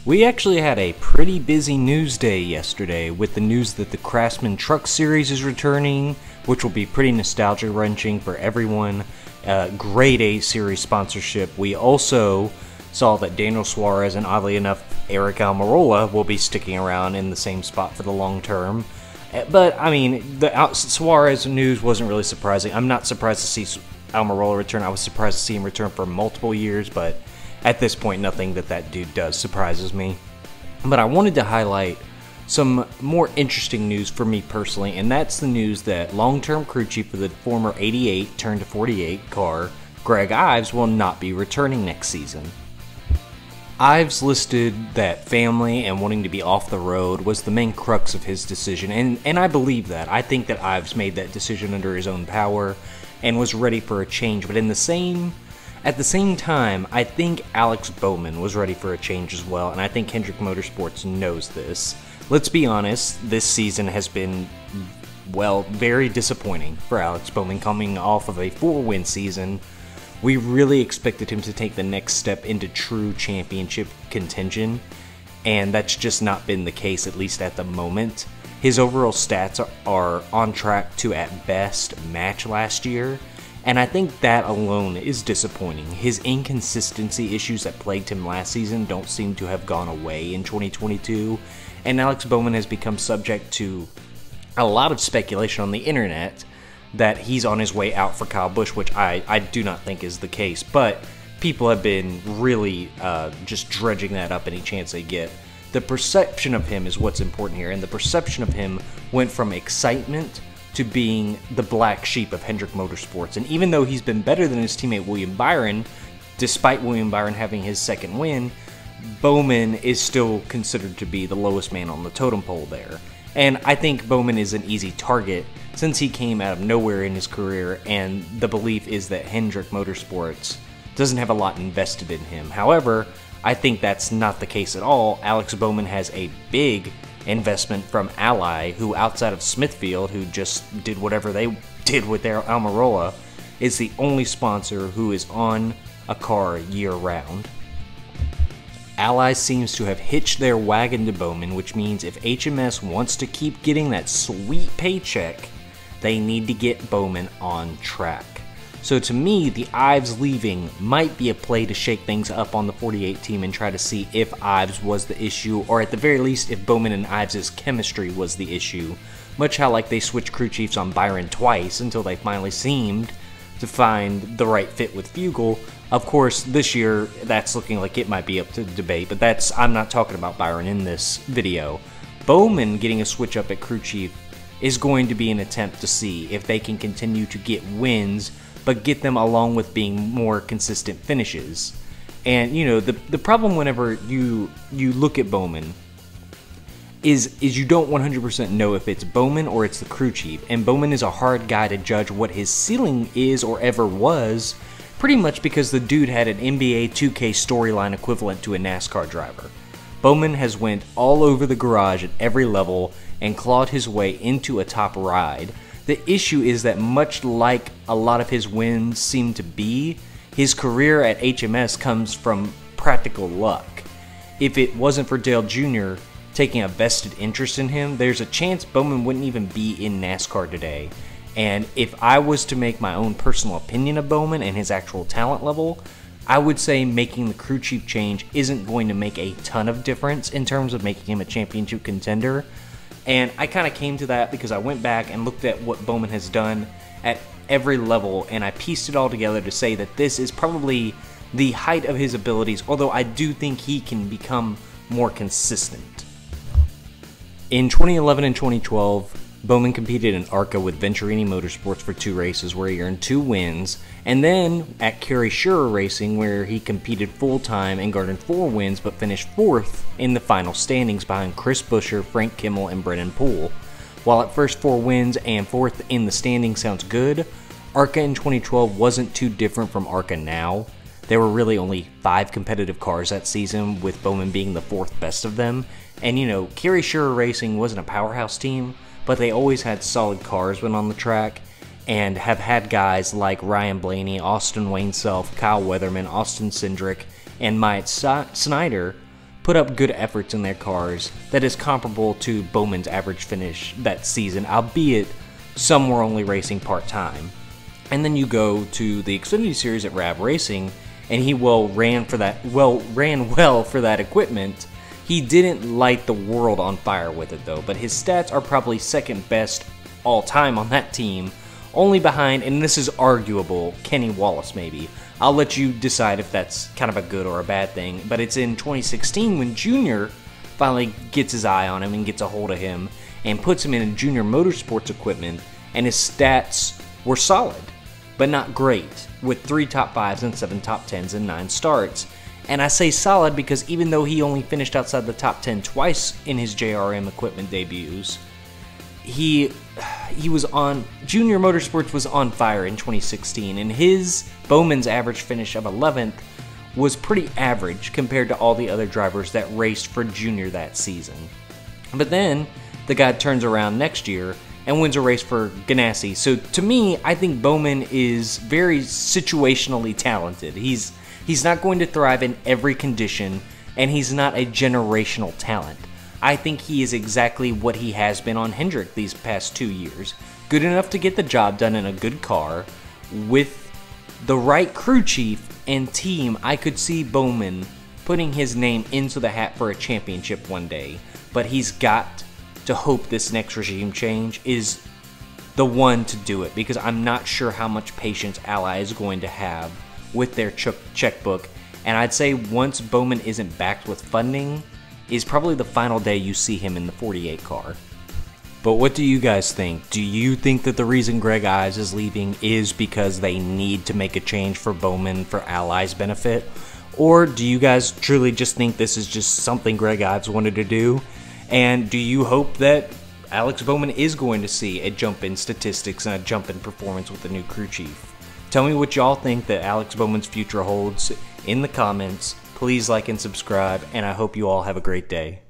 We actually had a pretty busy news day yesterday with the news that the Craftsman Truck Series is returning, which will be pretty nostalgia-wrenching for everyone. Grade A Series sponsorship. We also saw that Daniel Suarez and, oddly enough, Eric Almirola will be sticking around in the same spot for the long term. But, I mean, the Suarez news wasn't really surprising. I'm not surprised to see Almirola return. I was surprised to see him return for multiple years, but at this point, nothing that dude does surprises me. But I wanted to highlight some more interesting news for me personally, and that's the news that long-term crew chief for the former 88 turned to 48 car, Greg Ives, will not be returning next season. Ives listed that family and wanting to be off the road was the main crux of his decision, and I believe that. I think that Ives made that decision under his own power and was ready for a change, but at the same time, I think Alex Bowman was ready for a change as well, and I think Hendrick Motorsports knows this. Let's be honest, this season has been, well, very disappointing for Alex Bowman coming off of a 4-win season. We really expected him to take the next step into true championship contention, and that's just not been the case, at least at the moment. His overall stats are on track to, at best, match last year, and I think that alone is disappointing. His inconsistency issues that plagued him last season don't seem to have gone away in 2022, and Alex Bowman has become subject to a lot of speculation on the internet that he's on his way out for Kyle Busch, which I do not think is the case, but people have been really just dredging that up any chance they get. The perception of him is what's important here, and the perception of him went from excitement to being the black sheep of Hendrick Motorsports. And even though he's been better than his teammate William Byron, despite William Byron having his second win, Bowman is still considered to be the lowest man on the totem pole there. And I think Bowman is an easy target since he came out of nowhere in his career, and the belief is that Hendrick Motorsports doesn't have a lot invested in him. However, I think that's not the case at all. Alex Bowman has a big investment from Ally, who outside of Smithfield, who just did whatever they did with their Almirola, is the only sponsor who is on a car year-round. Ally seems to have hitched their wagon to Bowman, which means if HMS wants to keep getting that sweet paycheck, they need to get Bowman on track. So to me, the Ives leaving might be a play to shake things up on the 48 team and try to see if Ives was the issue, or at the very least if Bowman and Ives' chemistry was the issue. Much how like they switched crew chiefs on Byron twice until they finally seemed to find the right fit with Fugle. Of course, this year that's looking like it might be up to debate, but I'm not talking about Byron in this video. Bowman getting a switch up at crew chief is going to be an attempt to see if they can continue to get wins, but get them along with being more consistent finishes. And you know, the problem whenever you look at Bowman is you don't 100% know if it's Bowman or it's the crew chief, and Bowman is a hard guy to judge what his ceiling is or ever was, pretty much because the dude had an NBA 2K storyline equivalent to a NASCAR driver. Bowman has went all over the garage at every level and clawed his way into a top ride. The issue is that much like a lot of his wins seem to be, his career at HMS comes from practical luck. If it wasn't for Dale Jr. taking a vested interest in him, there's a chance Bowman wouldn't even be in NASCAR today. And if I was to make my own personal opinion of Bowman and his actual talent level, I would say making the crew chief change isn't going to make a ton of difference in terms of making him a championship contender. And I kind of came to that because I went back and looked at what Bowman has done at every level, and I pieced it all together to say that this is probably the height of his abilities, although I do think he can become more consistent. In 2011 and 2012, Bowman competed in ARCA with Venturini Motorsports for 2 races where he earned 2 wins, and then at Kerry Schurer Racing where he competed full-time and garnered 4 wins but finished 4th in the final standings behind Chris Buescher, Frank Kimmel, and Brennan Poole. While at first 4 wins and 4th in the standings sounds good, ARCA in 2012 wasn't too different from ARCA now. There were really only 5 competitive cars that season, with Bowman being the 4th best of them, and you know, Kerry Schurer Racing wasn't a powerhouse team, but they always had solid cars when on the track, and have had guys like Ryan Blaney, Austin Wayne Self, Kyle Weatherman, Austin Cindric, and Myatt Snyder put up good efforts in their cars that is comparable to Bowman's average finish that season, albeit some were only racing part-time. And then you go to the Xfinity Series at Rav Racing, and he ran well for that equipment. He didn't light the world on fire with it though, but his stats are probably second best all time on that team, only behind, and this is arguable, Kenny Wallace maybe. I'll let you decide if that's kind of a good or a bad thing, but it's in 2016 when Junior finally gets his eye on him and gets a hold of him and puts him in a Junior Motorsports equipment, and his stats were solid, but not great, with 3 top 5s and 7 top 10s and 9 starts. And I say solid because even though he only finished outside the top 10 twice in his JRM equipment debuts, he was on, Junior Motorsports was on fire in 2016, and his Bowman's average finish of 11th was pretty average compared to all the other drivers that raced for Junior that season. But then the guy turns around next year and wins a race for Ganassi. So to me, I think Bowman is very situationally talented. He's not going to thrive in every condition, and he's not a generational talent. I think he is exactly what he has been on Hendrick these past 2 years. Good enough to get the job done in a good car. With the right crew chief and team, I could see Bowman putting his name into the hat for a championship one day. But he's got to hope this next regime change is the one to do it, because I'm not sure how much patience Ally is going to have with their checkbook. And I'd say once Bowman isn't backed with funding is probably the final day you see him in the 48 car. But what do you guys think? Do you think that the reason Greg Ives is leaving is because they need to make a change for Bowman for Ally's benefit? Or do you guys truly just think this is just something Greg Ives wanted to do? And do you hope that Alex Bowman is going to see a jump in statistics and a jump in performance with the new crew chief? Tell me what y'all think that Alex Bowman's future holds in the comments. Please like and subscribe, and I hope you all have a great day.